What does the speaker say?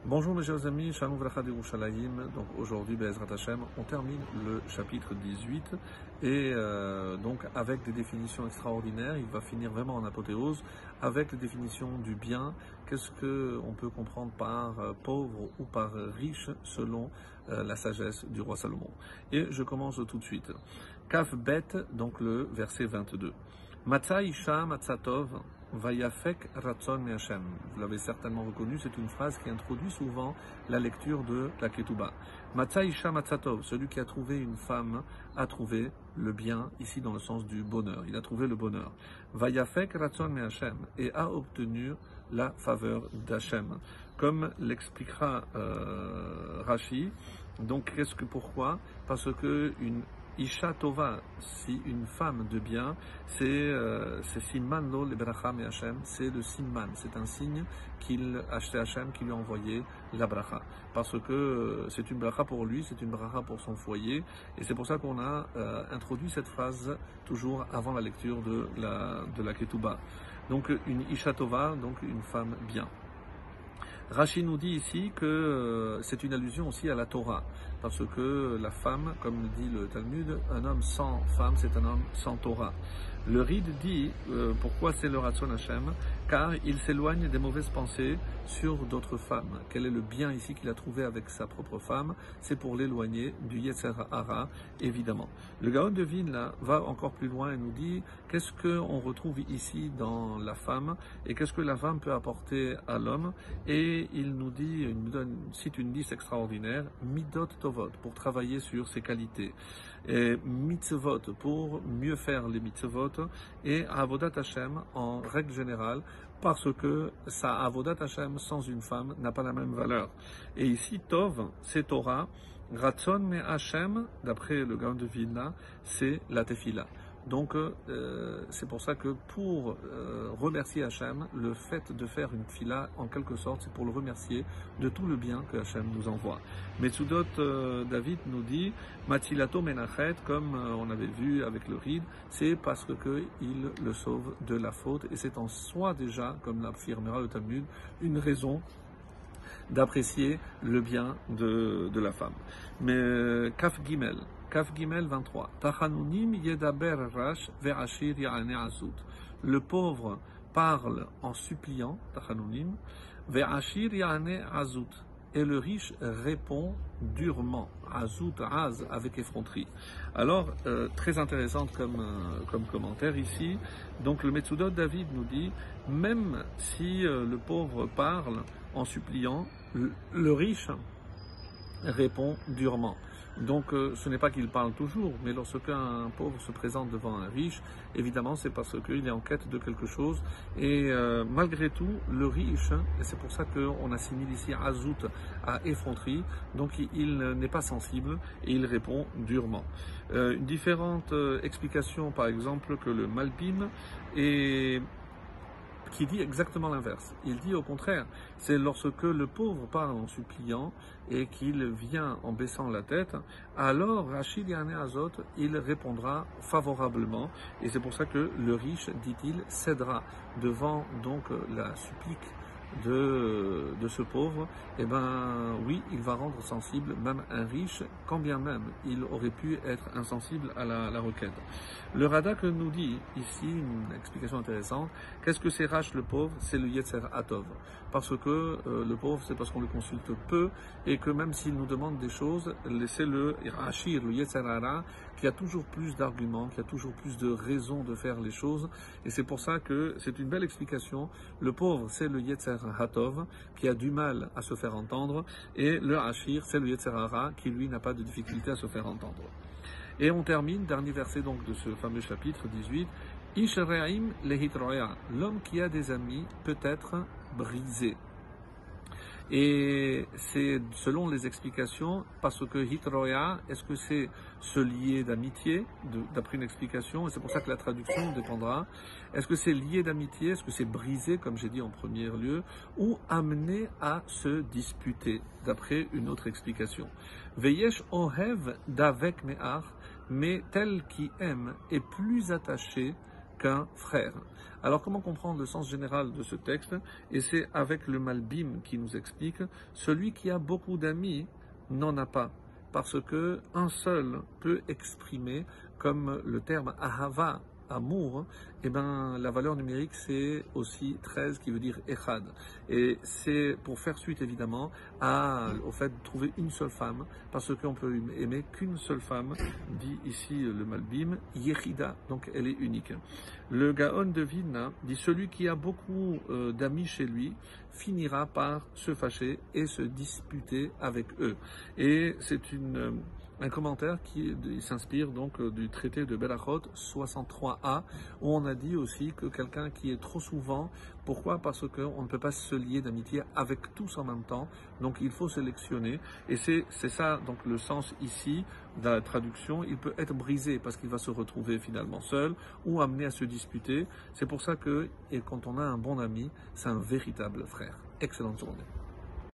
Bonjour mes chers amis, Shalom Vracha d'Yerushalayim. Donc aujourd'hui, Be'ezrat Hashem, on termine le chapitre 18 et donc avec des définitions extraordinaires, il va finir vraiment en apothéose avec les définitions du bien. Qu'est-ce qu'on peut comprendre par pauvre ou par riche selon la sagesse du roi Salomon. Et je commence tout de suite. Kaf Bet, donc le verset 22. Matza Isha Matzatov Vayafek Ratzon Hashem. Vous l'avez certainement reconnu, c'est une phrase qui introduit souvent la lecture de la Ketouba. Matza Isha Matzatov, celui qui a trouvé une femme a trouvé le bien, ici dans le sens du bonheur. Il a trouvé le bonheur. Vayafek Ratzon Hashem, et a obtenu la faveur d'Hachem. Comme l'expliquera Rashi, donc pourquoi? Parce que une Isha Tova, si une femme de bien, c'est Simman lo le bracha me Hashem, c'est le Simman, c'est un signe qu'il achetait Hashem, qui lui a envoyé la bracha. Parce que c'est une bracha pour lui, c'est une bracha pour son foyer, et c'est pour ça qu'on a introduit cette phrase toujours avant la lecture de la Ketouba. Donc une Isha Tova, donc une femme bien. Rashi nous dit ici que c'est une allusion aussi à la Torah, parce que la femme, comme dit le Talmud, un homme sans femme, c'est un homme sans Torah. Le Ride dit pourquoi c'est le Ratzon Hashem, car il s'éloigne des mauvaises pensées sur d'autres femmes. Quel est le bien ici qu'il a trouvé avec sa propre femme? C'est pour l'éloigner du Yetzer Hara, évidemment. Le Gaon de Vilna là va encore plus loin et nous dit qu'est-ce qu'on retrouve ici dans la femme et qu'est-ce que la femme peut apporter à l'homme. Et il nous cite une liste extraordinaire, Midot Tovot, pour travailler sur ses qualités, et Mitzvot, pour mieux faire les Mitzvot, et Avodat Hashem en règle générale, parce que sa Avodat Hashem sans une femme n'a pas la même valeur. Et ici, Tov, c'est Torah, Ratzon me Hashem, d'après le Gaon de Vilna, c'est la Tefila. Donc, c'est pour ça que pour remercier Hachem, le fait de faire une fila, en quelque sorte, c'est pour le remercier de tout le bien que Hachem nous envoie. Metsudot David nous dit, Matilato Menachet, comme on avait vu avec le Ride, c'est parce qu'il le sauve de la faute, et c'est en soi déjà, comme l'affirmera le Talmud, une raison d'apprécier le bien de la femme. Mais Kaf Gimel 23. Tachanunim yedaber rash ve'ashir ya'ane azut. Le pauvre parle en suppliant, tachanunim, ve'ashir ya'ane azut. Et le riche répond durement, azut, az, avec effronterie. Alors, très intéressante comme commentaire ici. Donc le Metsudot David nous dit, même si le pauvre parle en suppliant, le riche répond durement. Donc ce n'est pas qu'il parle toujours, mais lorsqu'un pauvre se présente devant un riche, évidemment c'est parce qu'il est en quête de quelque chose, et malgré tout, le riche, et c'est pour ça qu'on assimile ici azout à effronterie, donc il n'est pas sensible et il répond durement. Une différente explication, par exemple, que le Malbim est qui dit exactement l'inverse. Il dit au contraire, c'est lorsque le pauvre parle en suppliant et qu'il vient en baissant la tête, alors Rachid Yane Azot, il répondra favorablement, et c'est pour ça que le riche, dit-il, cédera devant donc la supplique de ce pauvre. Et ben oui, il va rendre sensible même un riche, quand bien même il aurait pu être insensible à la requête. Le Radak nous dit ici une explication intéressante. Qu'est-ce que c'est Rach le pauvre? C'est le Yetzer Atov. Parce que le pauvre, c'est parce qu'on le consulte peu, et que même s'il nous demande des choses, c'est le Rachir, le Yetzer Hara, qui a toujours plus d'arguments, qui a toujours plus de raisons de faire les choses. Et c'est pour ça que c'est une belle explication. Le pauvre, c'est le Yetzer Hatov, qui a du mal à se faire entendre, et le Hachir, c'est le Yetzer Hara, qui lui n'a pas de difficulté à se faire entendre. Et on termine, dernier verset donc de ce fameux chapitre 18, Ish Re'aim lehitroya, l'homme qui a des amis peut être brisé. Et c'est selon les explications, parce que hitroya, est-ce que c'est se lier d'amitié, d'après une explication, et c'est pour ça que la traduction dépendra. Est-ce que c'est lié d'amitié, est-ce que c'est brisé, comme j'ai dit en premier lieu, ou amené à se disputer, d'après une autre explication. Veyesh ohev davek me'ach, mais tel qui aime est plus attaché qu'un frère. Alors comment comprendre le sens général de ce texte? Et c'est avec le Malbim qui nous explique, celui qui a beaucoup d'amis n'en a pas, parce que un seul peut exprimer, comme le terme ahava, amour, eh ben, la valeur numérique c'est aussi 13 qui veut dire echad. Et c'est pour faire suite évidemment au fait de trouver une seule femme, parce qu'on peut aimer qu'une seule femme, dit ici le Malbim, Yechida, donc elle est unique. Le Gaon de Vilna dit celui qui a beaucoup d'amis chez lui finira par se fâcher et se disputer avec eux. Et c'est un commentaire qui s'inspire donc du traité de Berachot 63a, où on a dit aussi que quelqu'un qui est trop souvent, pourquoi? Parce qu'on ne peut pas se lier d'amitié avec tous en même temps, donc il faut sélectionner, et c'est ça donc le sens ici de la traduction, il peut être brisé parce qu'il va se retrouver finalement seul ou amené à se disputer. C'est pour ça que, et quand on a un bon ami, c'est un véritable frère. Excellente journée.